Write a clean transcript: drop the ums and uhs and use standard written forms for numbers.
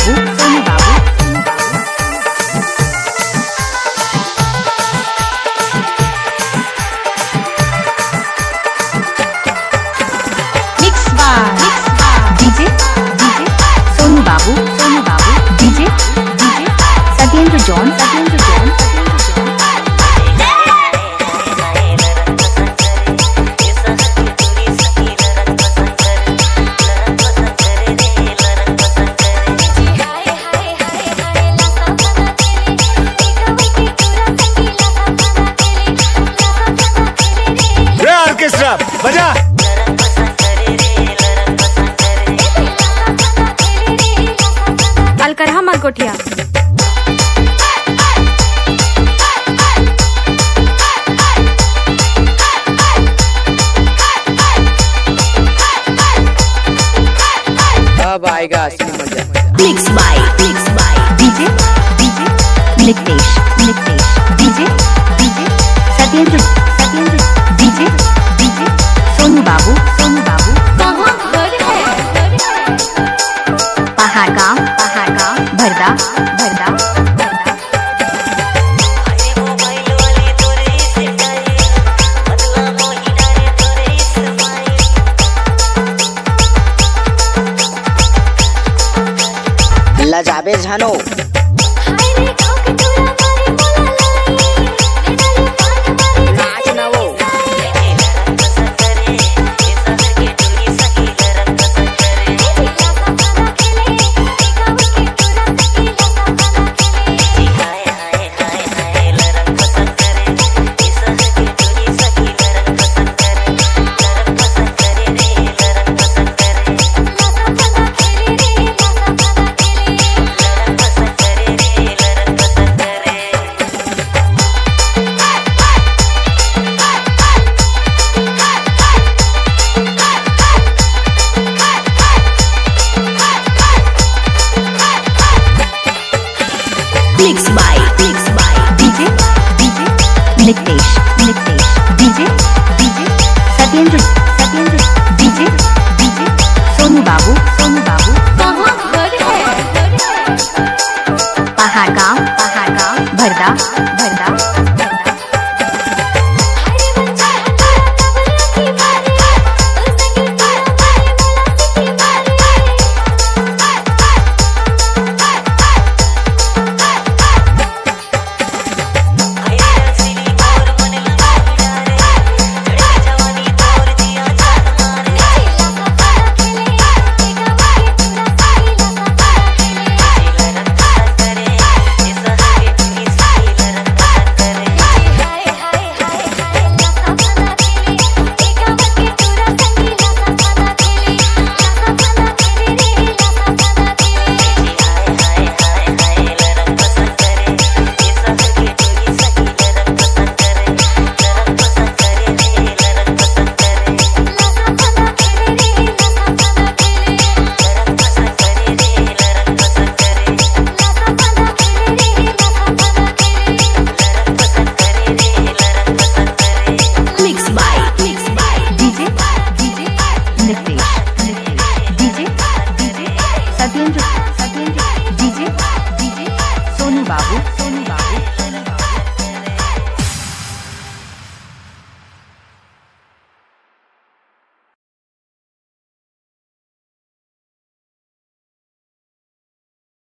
बाबू, सोनू बाबू। मिक्स बार DJ Sonu Babu, Sonu Babu. DJ Satyendra John, Satyendra John. Orchestra बजा। अलकरहा मरकोटिया। अब आएगा असली मजा। Mix by DJ Nitesh DJ Satyendra DJ Sonu Babu, Sonu Babu. पहाड़ गाँव भरदा लजाबे झानो। Mix by DJ Nitesh DJ Satyendra DJ Sonu Babu, Sonu Babu. पहाड़ गाँव भरदा